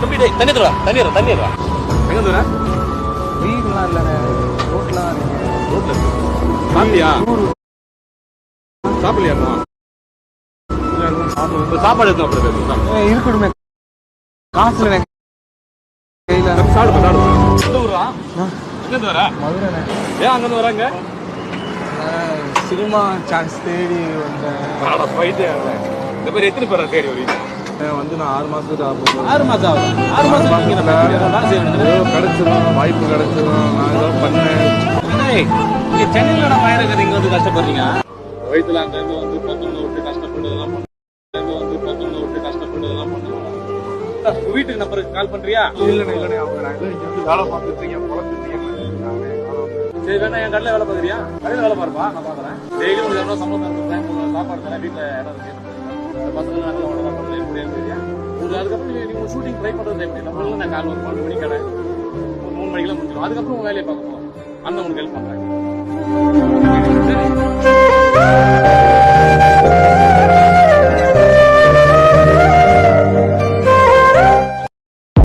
தம்பி தண்ணி தருவா தண்ணீர் எங்க தூர வீடுலாம் இல்லைண்ணே, ரோட்லாம் ரோட்ல இருக்கு. சாப்பிட்டியா? சாப்பிடலையா? சாப்பாடு எடுத்து அப்புறம் இருக்கணுமே, காசு இல்லை கையில. சாப்பிடுப்பா. எந்த ஊரா? எங்கேருந்து வர? மதுரைண்ணே. ஏன் அங்கேருந்து வராங்க? சினிமா சான்ஸ் தேடி வந்தேன். போயிட்டு இந்த பேர் எத்தனை பேரா தேடி வரீங்க? வந்து நான் 6 மாசத்துக்கு ஆகும். 6 மாசம் ஆகுது. 6 மாசம் கிடைச்சிடும், வாய்ப்பு கிடைச்சிடும். நான் ஏதோ பண்ணேன். இங்க சென்னையில நம்ம இருக்கிறது இங்க வந்து கஷ்டப்படுறீங்க. வயிற்றுல அங்க இருந்து வந்து பொங்கல் விட்டு கஷ்டப்படுறதெல்லாம் பண்ணுவோம். வீட்டுக்கு நம்பருக்கு கால் பண்றியா? இல்லைண்ணே அவங்க நாங்கள் இங்க வந்து வேலை பார்த்துட்டு இருக்கேன், பொழச்சிட்டு இருக்கேன். சரி வேணா என் கடையில வேலை பார்க்குறியா? கடையில வேலை பார்ப்பா, நான் பாக்குறேன். டெய்லி உங்களுக்கு எவ்வளவு சம்பளம் தரேன், சாப்பாடு தரேன், வீட்டுல இடம் இருக்கு. பசங்க அதுக்கப்புறம் நீங்க ஷூட்டிங் ட்ரை பண்றது எப்படி? நம்மளால நான் கால் ஒரு 12 மணி கடை 3 மணிக்கெல்லாம் முடிஞ்சிடும். அதுக்கப்புறம் உங்க வேலையை பார்க்கணும். அந்த உங்களுக்கு ஹெல்ப் பண்றேன்.